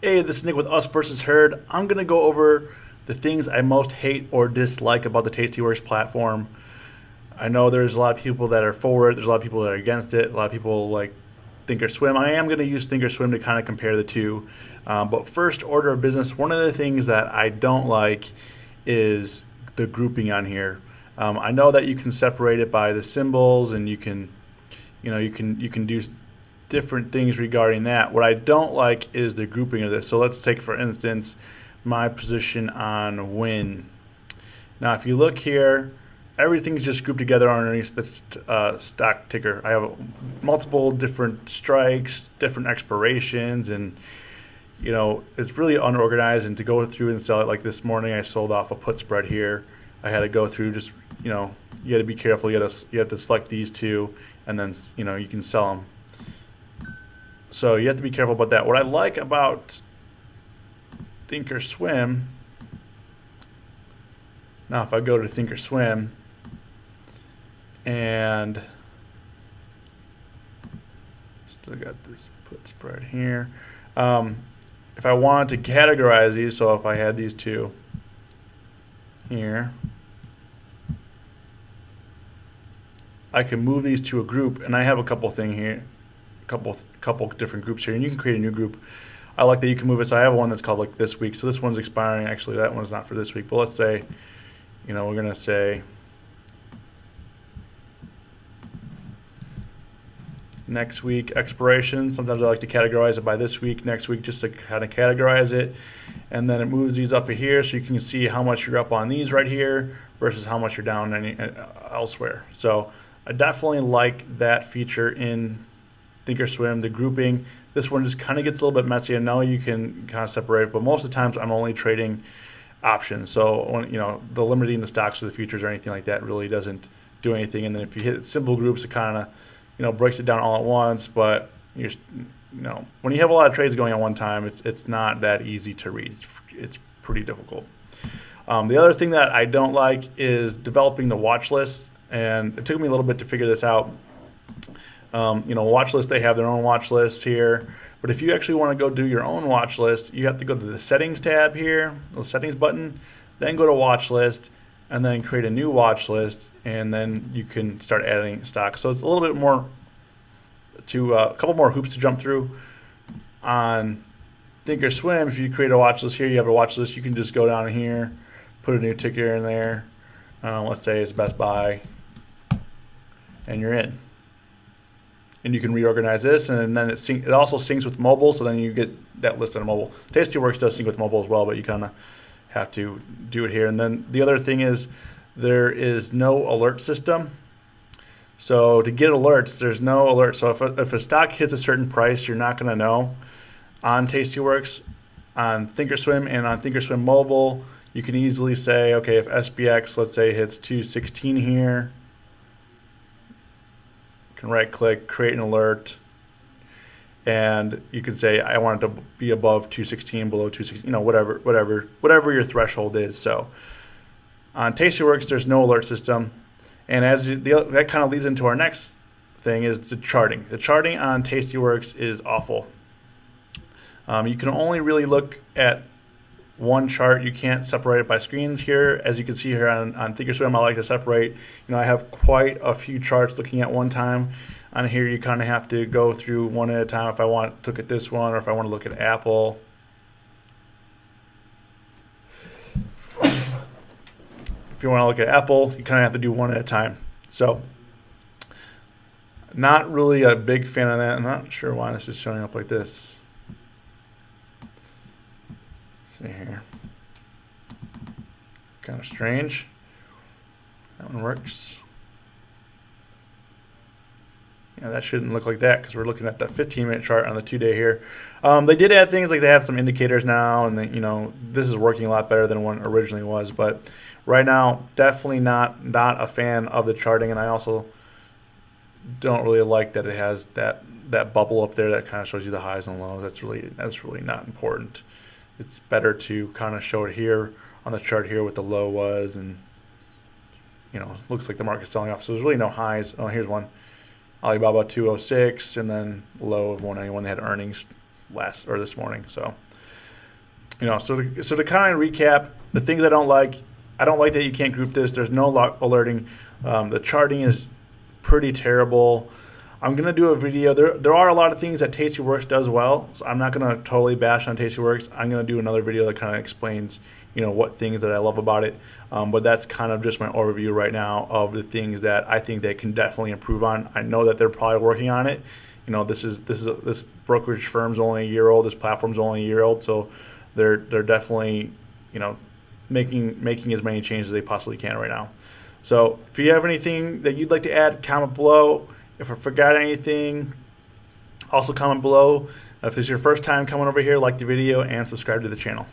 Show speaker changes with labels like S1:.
S1: Hey, this is Nick with Us versus Herd. I'm going to go over the things I most hate or dislike about the tastyworks platform. I know there's a lot of people that are for it, there's a lot of people that are against it, a lot of people like Thinkorswim. I am going to use Thinkorswim to kind of compare the two. But first order of business, one of the things that I don't like is the grouping on here. I know that you can separate it by the symbols, and you can do different things regarding that. What I don't like is the grouping of this. So let's take, for instance, my position on win. Now, if you look here, everything's just grouped together underneath this stock ticker. I have multiple different strikes, different expirations, and it's really unorganized. And to go through and sell it, like this morning, I sold off a put spread here. I had to go through just, you got to be careful. You have to select these two, and then you can sell them. So you have to be careful about that. What I like about Thinkorswim, now if I go to Thinkorswim and still got this put spread here. If I wanted to categorize these, so if I had these two here, I can move these to a group, and I have a couple different groups here, and you can create a new group. I like that you can move it. So I have one that's called like this week. So this one's expiring. Actually, that one's not for this week. But let's say, we're gonna say next week expiration. Sometimes I like to categorize it by this week, next week, just to kind of categorize it. And then it moves these up here, so you can see how much you're up on these right here versus how much you're down elsewhere. So I definitely like that feature in Thinkorswim, the grouping. This one just kind of gets a little bit messy. I know you can kind of separate, but most of the times I'm only trading options. So when the limiting the stocks or the futures or anything like that really doesn't do anything. And then if you hit simple groups, it kind of breaks it down all at once. But when you have a lot of trades going on one time, it's not that easy to read. It's pretty difficult. The other thing that I don't like is developing the watch list, and it took me a little bit to figure this out. Watchlist, they have their own watch lists here. But if you actually want to go do your own watch list, you have to go to the settings tab here, the settings button, then go to watch list, and then create a new watch list, and then you can start adding stocks. So it's a little bit more a couple more hoops to jump through. On Thinkorswim, if you create a watch list here, you have a watch list, you can just go down here, put a new ticker in there. Let's say it's Best Buy, and you're in. And you can reorganize this, and then it also syncs with mobile, so then you get that list on mobile. tastyworks does sync with mobile as well, but you kind of have to do it here. And then the other thing is there is no alert system. So to get alerts, there's no alert. So if a stock hits a certain price, you're not going to know. On tastyworks, on Thinkorswim, and on Thinkorswim mobile, you can easily say, okay, if SPX, let's say, hits 216 here, can right click, create an alert, and you can say I want it to be above 216, below 216, whatever your threshold is. So on tastyworks, there's no alert system, and that kind of leads into our next thing, is the charting. The charting on tastyworks is awful. You can only really look at one chart. You can't separate it by screens here. As you can see here on Thinkorswim, I like to separate. I have quite a few charts looking at one time. On here, you kind of have to go through one at a time if I want to look at this one, or if I want to look at Apple. If you want to look at Apple, you kind of have to do one at a time. So not really a big fan of that. I'm not sure why this is showing up like this. See here, kind of strange. That one works. That shouldn't look like that, because we're looking at that 15-minute chart on the 2-day here. They did add things like they have some indicators now, and this is working a lot better than what originally was. But right now, definitely not a fan of the charting, and I also don't really like that it has that bubble up there that kind of shows you the highs and lows. That's really not important. It's better to kind of show it here on the chart here what the low was, and looks like the market's selling off. So there's really no highs. Oh, here's one. Alibaba 206, and then low of 191. They had earnings this morning. So So to kind of recap, the things I don't like that you can't group this. There's no alerting. The charting is pretty terrible. I'm going to do a video. There are a lot of things that Tastyworks does well, so I'm not going to totally bash on Tastyworks. I'm going to do another video that kind of explains, what things that I love about it. But that's kind of just my overview right now of the things that I think they can definitely improve on. I know that they're probably working on it. This brokerage firm's only a year old. This platform's only a year old, so they're definitely, making as many changes as they possibly can right now. So if you have anything that you'd like to add, comment below. If I forgot anything, also comment below. If this is your first time coming over here, like the video and subscribe to the channel.